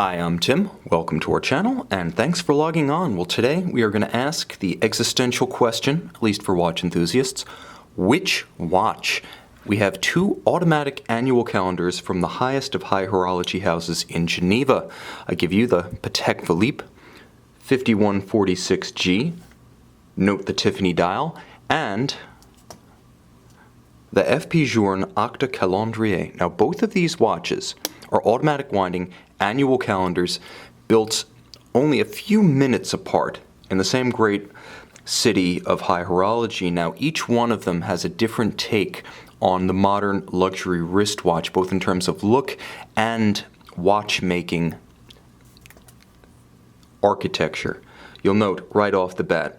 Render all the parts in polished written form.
Hi, I'm Tim. Welcome to our channel, and thanks for logging on. Well, today we are going to ask the existential question, at least for watch enthusiasts, which watch? We have two automatic annual calendars from the highest of high horology houses in Geneva. I give you the Patek Philippe 5146G, note the Tiffany dial, and the f.p.journe Octa Calendrier. Now, both of these watches are automatic winding annual calendars built only a few minutes apart in the same great city of high horology. Now, each one of them has a different take on the modern luxury wristwatch, both in terms of look and watchmaking architecture. You'll note right off the bat,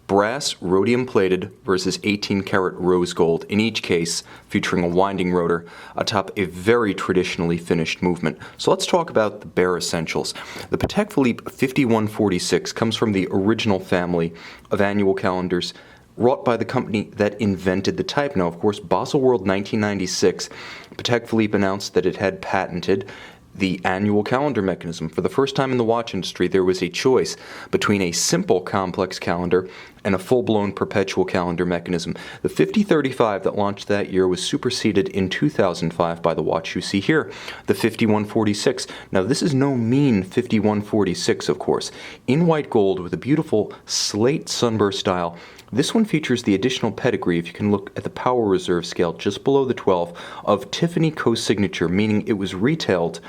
brass rhodium plated versus 18 karat rose gold, in each case featuring a winding rotor atop a very traditionally finished movement. So let's talk about the bare essentials. The Patek Philippe 5146 comes from the original family of annual calendars wrought by the company that invented the type. Now, of course, Baselworld 1996, Patek Philippe announced that it had patented the annual calendar mechanism. For the first time in the watch industry, there was a choice between a simple complex calendar and a full-blown perpetual calendar mechanism. The 5035 that launched that year was superseded in 2005 by the watch you see here, the 5146. Now, this is no mean 5146, of course. In white gold with a beautiful slate sunburst dial, this one features the additional pedigree, if you can look at the power reserve scale just below the 12, of Tiffany Co signature, meaning it was retailed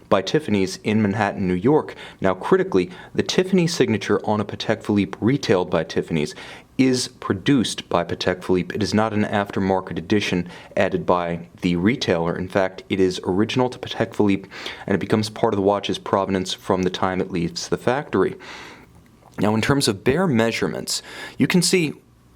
by Tiffany's in Manhattan, New York. Now, critically, the Tiffany signature on a Patek Philippe retailed by Tiffany's is produced by Patek Philippe. It is not an aftermarket edition added by the retailer. In fact, it is original to Patek Philippe, and it becomes part of the watch's provenance from the time it leaves the factory. Now, in terms of bare measurements, you can see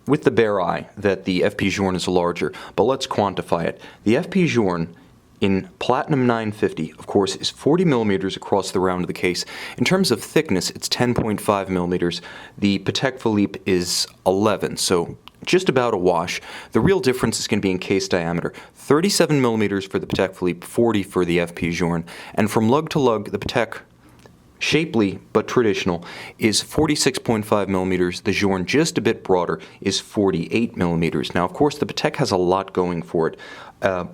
with the bare eye that the f.p.journe is larger, but let's quantify it. The f.p.journe in Platinum 950, of course, is 40 millimeters across the round of the case. In terms of thickness, it's 10.5 millimeters. The Patek Philippe is 11, so just about a wash. The real difference is going to be in case diameter. 37 millimeters for the Patek Philippe, 40 for the f.p.journe. And from lug to lug, the Patek, shapely but traditional, is 46.5 millimeters. The Journe, just a bit broader, is 48 millimeters. Now, of course, the Patek has a lot going for it.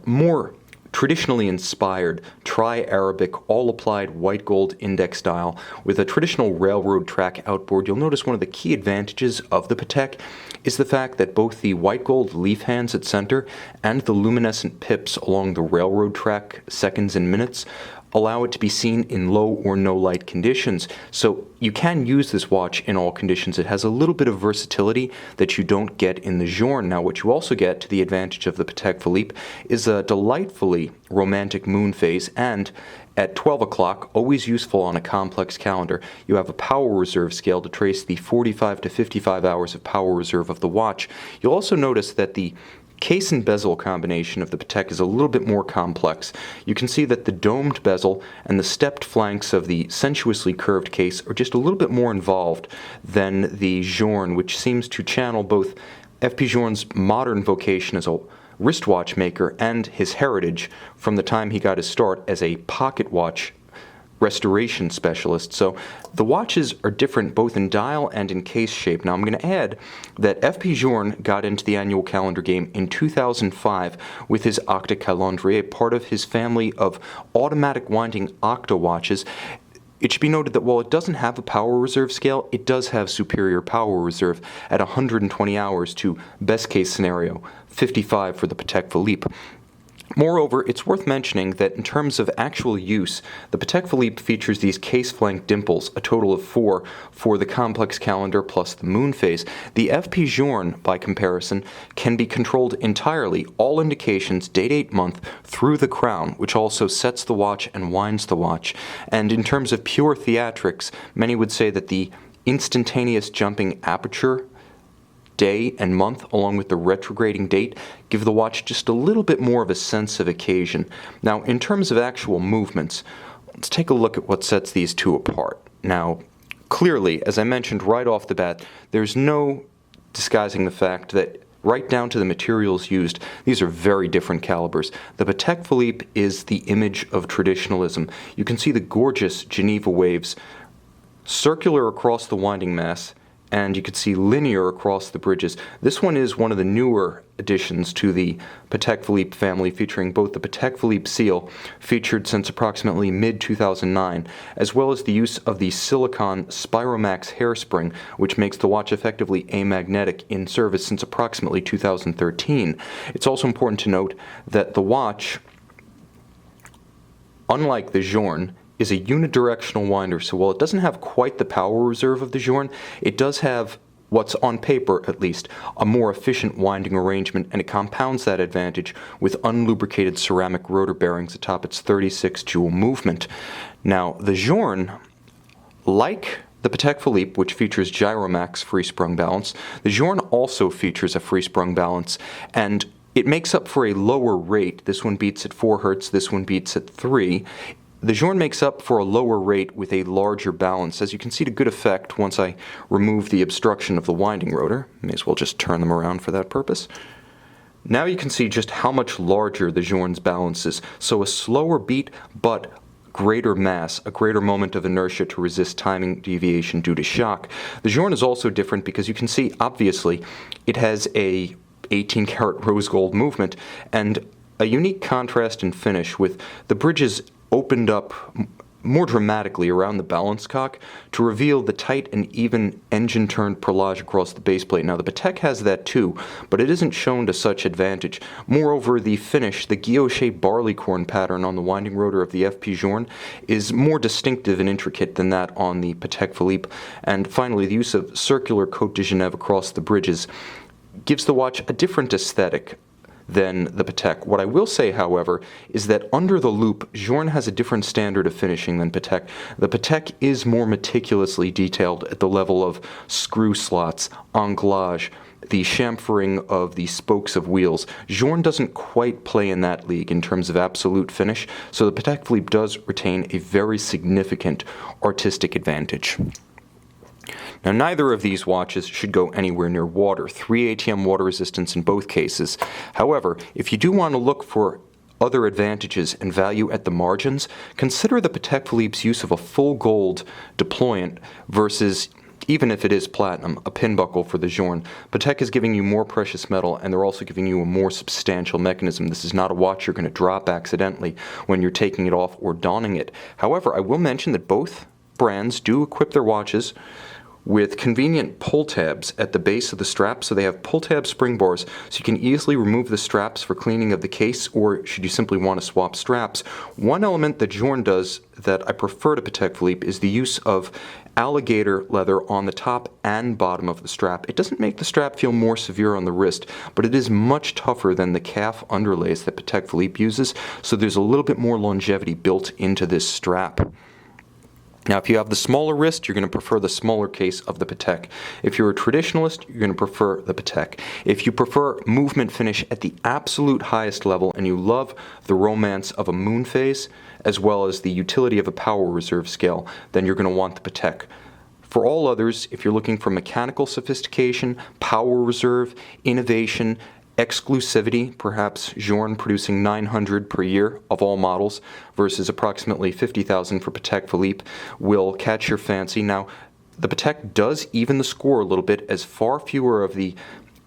More traditionally inspired tri-Arabic all-applied white gold index dial with a traditional railroad track outboard. You'll notice one of the key advantages of the Patek is the fact that both the white gold leaf hands at center and the luminescent pips along the railroad track seconds and minutes allow it to be seen in low or no light conditions. So you can use this watch in all conditions. It has a little bit of versatility that you don't get in the Journe. Now, what you also get, to the advantage of the Patek Philippe, is a delightfully romantic moon phase, and at 12 o'clock, always useful on a complex calendar, you have a power reserve scale to trace the 45 to 55 hours of power reserve of the watch. You'll also notice that the case and bezel combination of the Patek is a little bit more complex. You can see that the domed bezel and the stepped flanks of the sensuously curved case are just a little bit more involved than the Journe, which seems to channel both f.p.journe's modern vocation as a wristwatch maker and his heritage from the time he got his start as a pocket watch restoration specialist. So the watches are different both in dial and in case shape. Now, I'm going to add that f.p.journe got into the annual calendar game in 2005 with his Octa Calendrier, part of his family of automatic winding Octa watches. It should be noted that while it doesn't have a power reserve scale, it does have superior power reserve at 120 hours to, best case scenario, 55 for the Patek Philippe. Moreover, it's worth mentioning that in terms of actual use, the Patek Philippe features these case flank dimples, a total of 4 for the complex calendar plus the moon phase. The f.p.journe, by comparison, can be controlled entirely, all indications, date, month, through the crown, which also sets the watch and winds the watch. And in terms of pure theatrics, many would say that the instantaneous jumping aperture, day and month, along with the retrograding date, give the watch just a little bit more of a sense of occasion. Now, in terms of actual movements, let's take a look at what sets these two apart. Now, clearly, as I mentioned right off the bat, there's no disguising the fact that right down to the materials used, these are very different calibers. The Patek Philippe is the image of traditionalism. You can see the gorgeous Geneva waves circular across the winding mass, and you can see linear across the bridges. This one is one of the newer additions to the Patek Philippe family, featuring both the Patek Philippe seal, featured since approximately mid-2009, as well as the use of the silicon Spiromax hairspring, which makes the watch effectively amagnetic, in service since approximately 2013. It's also important to note that the watch, unlike the Journe, is a unidirectional winder, so while it doesn't have quite the power reserve of the Journe, it does have, what's on paper at least, a more efficient winding arrangement, and it compounds that advantage with unlubricated ceramic rotor bearings atop its 36 jewel movement. Now, the Journe, like the Patek Philippe, which features Gyromax free-sprung balance, the Journe also features a free-sprung balance, and it makes up for a lower rate. This one beats at 4 Hz, this one beats at 3. The Journe makes up for a lower rate with a larger balance, as you can see to good effect once I remove the obstruction of the winding rotor. May as well just turn them around for that purpose. Now you can see just how much larger the Journe's balance is, so a slower beat but greater mass, a greater moment of inertia to resist timing deviation due to shock. The Journe is also different because you can see, obviously, it has a 18 karat rose gold movement and a unique contrast in finish, with the bridges opened up more dramatically around the balance cock to reveal the tight and even engine-turned perlage across the base plate. Now, the Patek has that too, but it isn't shown to such advantage. Moreover, the finish, the guilloche barleycorn pattern on the winding rotor of the f.p.journe, is more distinctive and intricate than that on the Patek Philippe. And finally, the use of circular Côte de Genève across the bridges gives the watch a different aesthetic than the Patek. What I will say, however, is that under the loupe, Journe has a different standard of finishing than Patek. The Patek is more meticulously detailed at the level of screw slots, anglage, the chamfering of the spokes of wheels. Journe doesn't quite play in that league in terms of absolute finish, so the Patek Philippe does retain a very significant artistic advantage. Now, neither of these watches should go anywhere near water. 3 ATM water resistance in both cases. However, if you do want to look for other advantages and value at the margins, consider the Patek Philippe's use of a full gold deployant versus, even if it is platinum, a pin buckle for the Journe. Patek is giving you more precious metal, and they're also giving you a more substantial mechanism. This is not a watch you're going to drop accidentally when you're taking it off or donning it. However, I will mention that both brands do equip their watches with convenient pull tabs at the base of the strap. So they have pull tab spring bars, so you can easily remove the straps for cleaning of the case, or should you simply want to swap straps. One element that Journe does that I prefer to Patek Philippe is the use of alligator leather on the top and bottom of the strap. It doesn't make the strap feel more severe on the wrist, but it is much tougher than the calf underlays that Patek Philippe uses, so there's a little bit more longevity built into this strap. Now, if you have the smaller wrist, you're going to prefer the smaller case of the Patek. If you're a traditionalist, you're going to prefer the Patek. If you prefer movement finish at the absolute highest level and you love the romance of a moon phase, as well as the utility of a power reserve scale, then you're going to want the Patek. For all others, if you're looking for mechanical sophistication, power reserve, innovation, exclusivity, perhaps Journe producing 900 per year of all models versus approximately 50,000 for Patek Philippe, will catch your fancy. Now, the Patek does even the score a little bit, as far fewer of the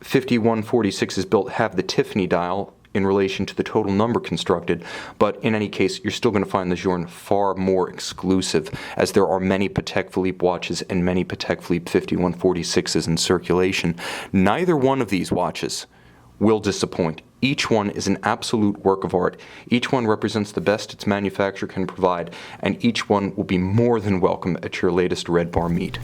5146s built have the Tiffany dial in relation to the total number constructed, but in any case, you're still going to find the Journe far more exclusive, as there are many Patek Philippe watches and many Patek Philippe 5146s in circulation. Neither one of these watches will disappoint. Each one is an absolute work of art. Each one represents the best its manufacturer can provide, and each one will be more than welcome at your latest Red Bar meet.